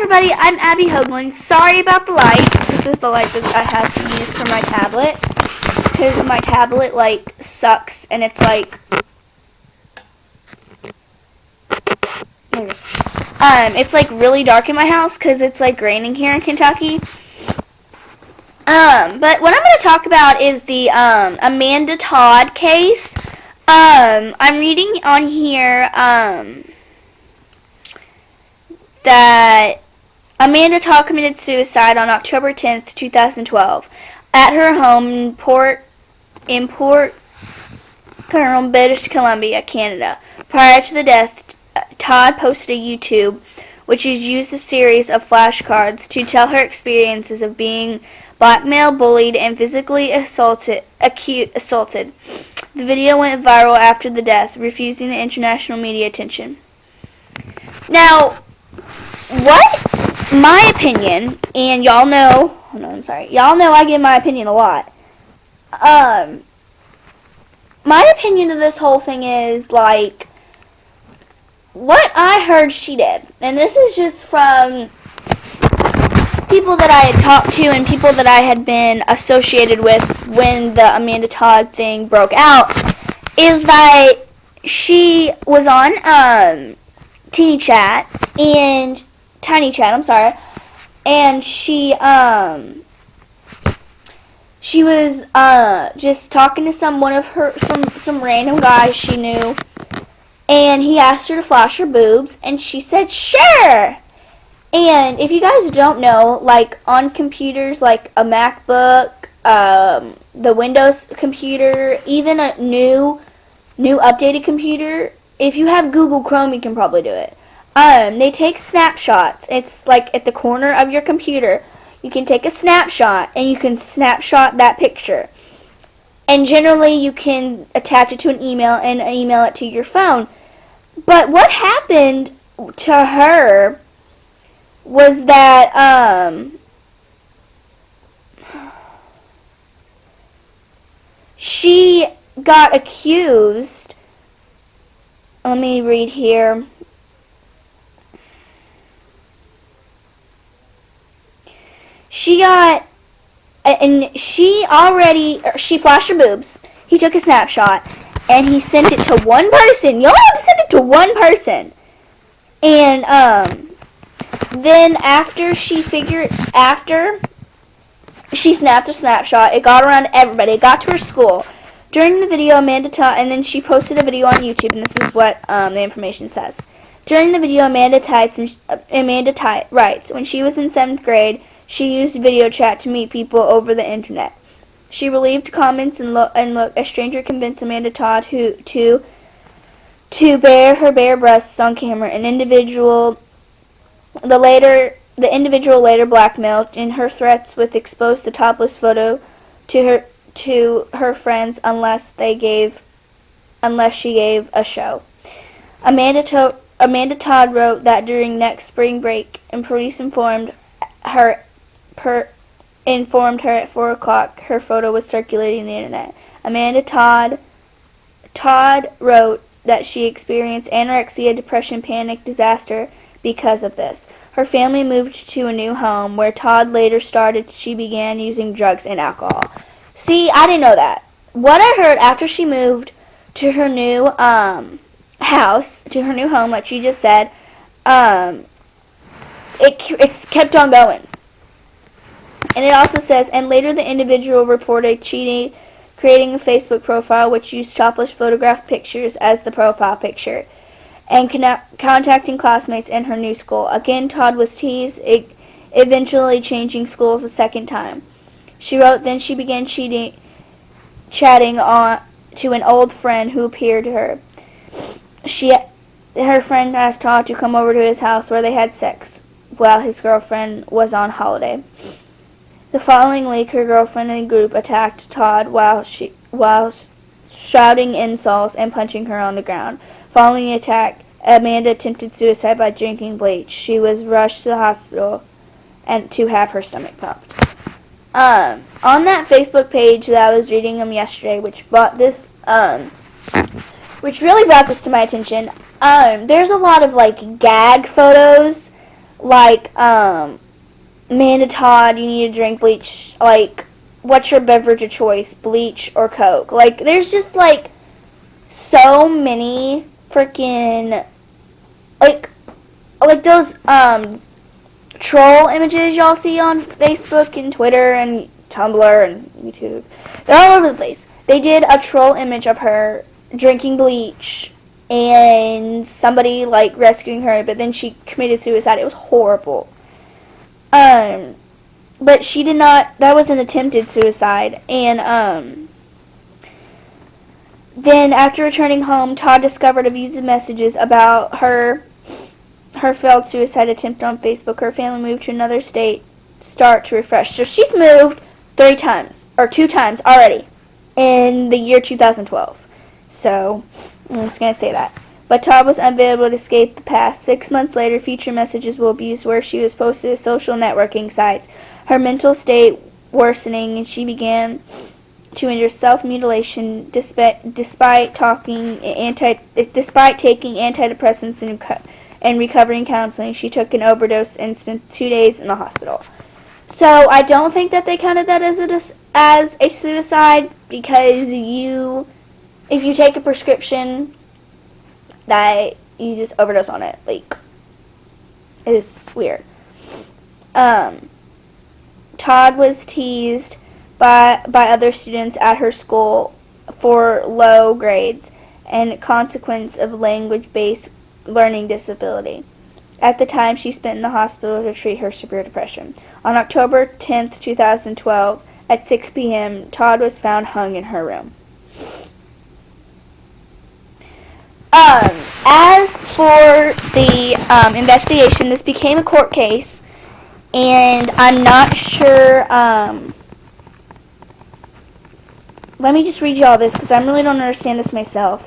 everybody, I'm Abby Hoagland. Sorry about the light. This is the light that I have to use for my tablet. Because my tablet, sucks. And it's, it's, really dark in my house because it's, raining here in Kentucky. But what I'm going to talk about is the, Amamda Todd case. I'm reading on here, that Amamda Todd committed suicide on October 10th, 2012, at her home in Port Colonel, British Columbia, Canada. Prior to the death, Todd posted a YouTube, which has used a series of flashcards to tell her experiences of being blackmailed, bullied, and physically assaulted. The video went viral after the death, refusing the international media attention. Now, what my opinion, and y'all know I give my opinion a lot. My opinion of this whole thing is, what I heard she did, and this is just from people that I had talked to and people that I had been associated with when the Amamda Todd thing broke out, is that she was on, Tiny Chat, and she was just talking to some random guy she knew, and he asked her to flash her boobs, and she said sure. And if you guys don't know, on computers like a MacBook, the Windows computer, even a new updated computer, if you have Google Chrome, you can probably do it. They take snapshots. It's at the corner of your computer. You can take a snapshot and you can snapshot that picture. And generally you can attach it to an email and email it to your phone. But what happened to her was that she got accused. Let me read here. She flashed her boobs. He took a snapshot, and he sent it to one person. You only have to send it to one person. And, then after she snapped a snapshot, it got around to everybody. It got to her school. During the video, Amamda Todd, and then she posted a video on YouTube, and this is what, the information says. During the video, Amamda writes, when she was in 7th grade, she used video chat to meet people over the internet. She relieved comments and look. A stranger convinced Amamda Todd to bare her bare breasts on camera. The individual later blackmailed in her threats with expose the topless photo to her friends unless she gave a show. Amamda Todd wrote that during next spring break, and police informed her at 4 o'clock her photo was circulating on the internet. Amamda Todd wrote that she experienced anorexia, depression, panic, disaster because of this. Her family moved to a new home where Todd later she began using drugs and alcohol. See, I didn't know that. What I heard after she moved to her new house, to her new home, like she just said, it's kept on going. And it also says, and later the individual reported cheating, creating a Facebook profile which used topless photograph pictures as the profile picture, and contacting classmates in her new school. Again, Todd was teased, eventually changing schools a second time. She wrote, then she began chatting to an old friend who appeared to her. Her friend asked Todd to come over to his house where they had sex while his girlfriend was on holiday. The following week, her girlfriend and group attacked Todd while shouting insults and punching her on the ground. Following the attack, Amamda attempted suicide by drinking bleach. She was rushed to the hospital and to have her stomach pumped. On that Facebook page that I was reading them yesterday, which really brought this to my attention, there's a lot of gag photos like, Amanda, Todd, you need to drink bleach. Like, what's your beverage of choice, bleach or Coke? Like, there's just, like, so many freaking, like those, troll images y'all see on Facebook and Twitter and Tumblr and YouTube. They're all over the place. They did a troll image of her drinking bleach and somebody, like, rescuing her, but then she committed suicide. It was horrible. But she did not, that was an attempted suicide, and, then after returning home, Todd discovered abusive messages about her failed suicide attempt on Facebook. Her family moved to another state, start to refresh. So she's moved 2 times already in the year 2012. So, I'm just going to say that. But Todd was unable to escape the past. 6 months later, future messages were abused where she was posted to social networking sites. Her mental state worsening, and she began to endure self-mutilation despite taking antidepressants and recovering counseling. She took an overdose and spent 2 days in the hospital. So I don't think that they counted that as a suicide, because if you take a prescription, that you just overdose on it. Like, it is weird. Todd was teased by other students at her school for low grades and consequence of language-based learning disability. At the time, she spent in the hospital to treat her severe depression. On October 10th, 2012, at 6 p.m., Todd was found hung in her room. As for the investigation, this became a court case, and I'm not sure. Let me just read you all this, because I really don't understand this myself.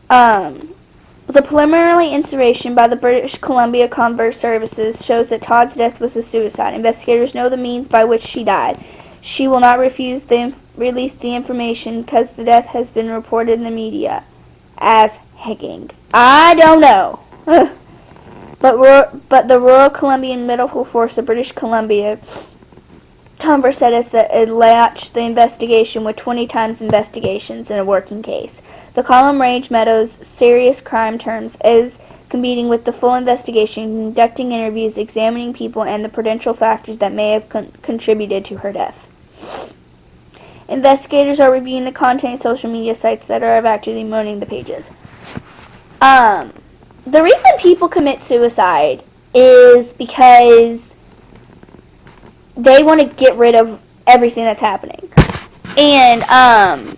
The preliminary investigation by the British Columbia Covert Services shows that Todd's death was a suicide. Investigators know the means by which she died. She will not release the information because the death has been reported in the media as hanging. I don't know. But the Royal Columbian Medical Force of British Columbia Converse said us that it launched the investigation with 20 times investigations in a working case. The column Range Meadows serious crime terms is competing with the full investigation, conducting interviews, examining people, and the potential factors that may have contributed to her death. Investigators are reviewing the content of social media sites that are actively moaning the pages. The reason people commit suicide is because they want to get rid of everything that's happening. And,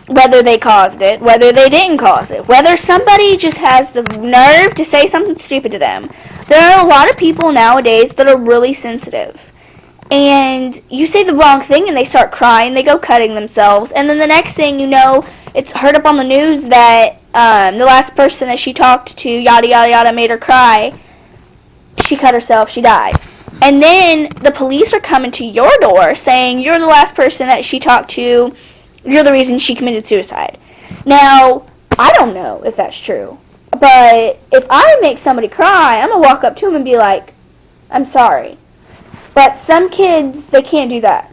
whether they caused it, whether they didn't cause it, whether somebody just has the nerve to say something stupid to them. There are a lot of people nowadays that are really sensitive. And you say the wrong thing and they start crying, they go cutting themselves, and then the next thing you know, it's heard up on the news that the last person that she talked to, yada yada yada, made her cry. She cut herself, she died. And then the police are coming to your door saying you're the last person that she talked to, you're the reason she committed suicide. Now, I don't know if that's true, but if I make somebody cry, I'm going to walk up to them and be like, I'm sorry. But some kids, they can't do that.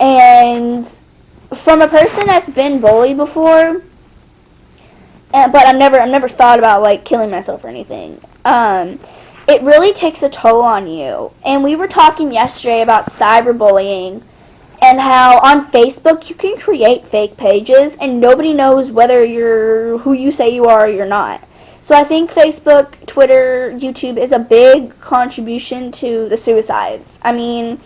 And from a person that's been bullied before, but I've never thought about, like, killing myself or anything, it really takes a toll on you. And we were talking yesterday about cyberbullying, and how on Facebook you can create fake pages and nobody knows whether you're who you say you are or you're not. So I think Facebook, Twitter, YouTube is a big contribution to the suicides. I mean,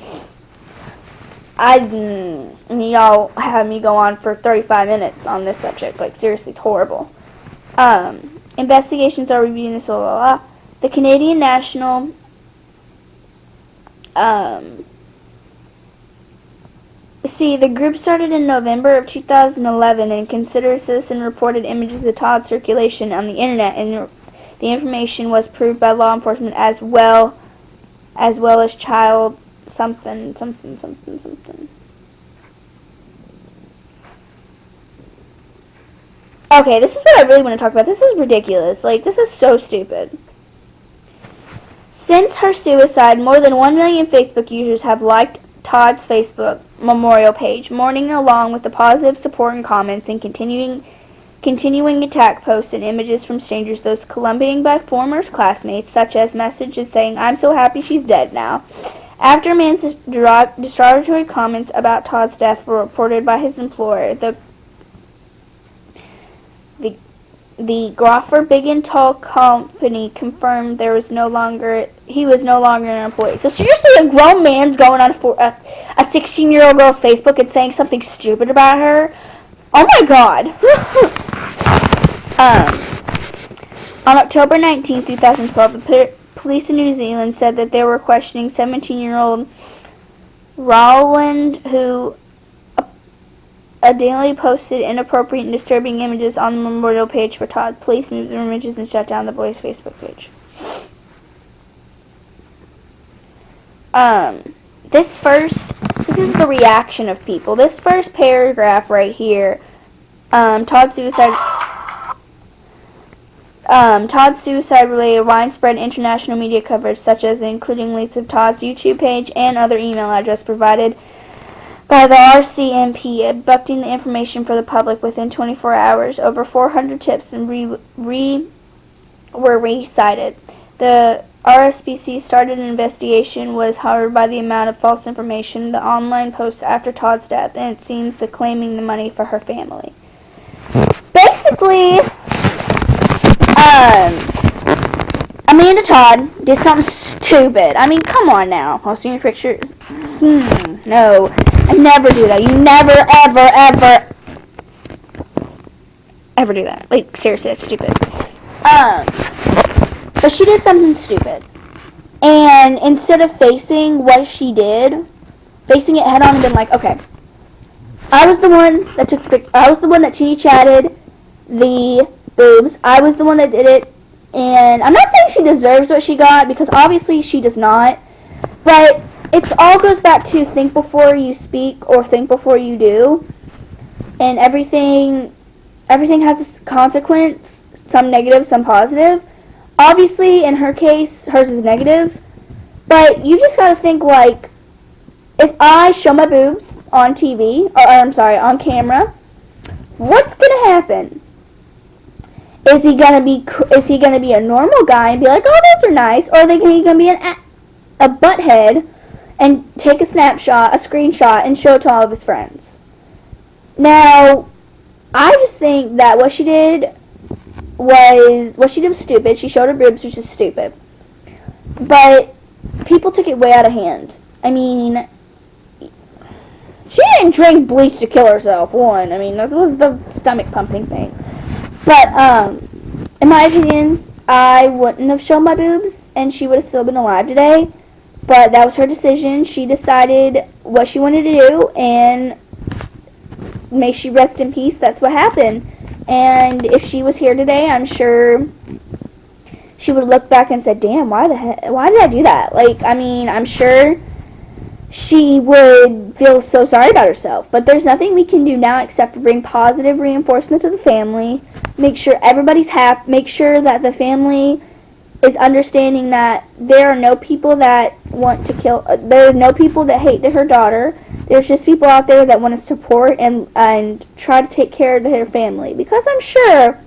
y'all have me go on for 35 minutes on this subject. Like, seriously, it's horrible. Investigations are reviewing this. The Canadian National the group started in November of 2011 and considered citizen-reported images of Todd's circulation on the internet, and the information was proved by law enforcement as well as child something. Okay, this is what I really want to talk about. This is ridiculous. Like, this is so stupid. Since her suicide, more than 1 million Facebook users have liked Todd's Facebook memorial page, mourning along with the positive support and comments and continuing attack posts and images from strangers, those accompanied by former classmates, such as messages saying, "I'm so happy she's dead now." After a man's derogatory comments about Todd's death were reported by his employer, the Groffer Big and Tall company confirmed he was no longer an employee. So seriously, a grown man's going on a 16-year-old girl's Facebook and saying something stupid about her? Oh my god. On October 19, 2012, the police in New Zealand said that they were questioning 17-year-old Rowland, who daily posted inappropriate and disturbing images on the memorial page for Todd. Police moved the images and shut down the boy's Facebook page. This is the reaction of people. This first paragraph right here, Todd's suicide related widespread international media coverage, such as including leaks of Todd's YouTube page and other email address provided by the RCMP, abducting the information for the public within 24 hours. Over 400 tips and were recited. The RSPC started an investigation, was however by the amount of false information, the online posts after Todd's death, and it seems to claiming the money for her family. Basically, Amanda Todd did something stupid. I mean, come on now. Posting your pictures. No. I never do that. You never, ever do that. Like, seriously, it's stupid. But she did something stupid. And instead of facing what she did, facing it head on and been like, okay, I was the one that chatted the boobs. I was the one that did it. And I'm not saying she deserves what she got, because obviously she does not. But it all goes back to think before you speak or think before you do. And everything has a consequence, some negative, some positive. Obviously, in her case, hers is negative. But you just gotta think, like, if I show my boobs on TV, on camera, what's gonna happen? Is he gonna be a normal guy and be like, oh, those are nice? Or are they gonna be a butthead and take a screenshot, and show it to all of his friends? Now, I just think that what she did was stupid. She showed her boobs, which is stupid. But people took it way out of hand. I mean, she didn't drink bleach to kill herself, one. I mean, that was the stomach pumping thing. But, in my opinion, I wouldn't have shown my boobs, and she would have still been alive today. But that was her decision. She decided what she wanted to do, and may she rest in peace. That's what happened. And if she was here today, I'm sure she would look back and said, damn, why did I do that? Like, I mean, I'm sure she would feel so sorry about herself. But there's nothing we can do now except to bring positive reinforcement to the family. Make sure everybody's happy. Make sure that the family is understanding that there are no people that want to kill. There are no people that hate her daughter. There's just people out there that want to support and try to take care of their family. Because I'm sure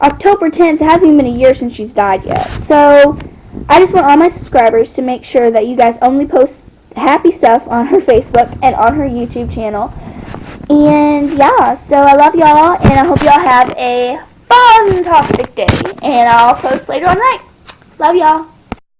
October 10th hasn't even been a year since she's died yet. So I just want all my subscribers to make sure that you guys only post happy stuff on her Facebook and on her YouTube channel. And yeah, so I love y'all, and I hope y'all have a fantastic day. And I'll post later on the night. Love y'all.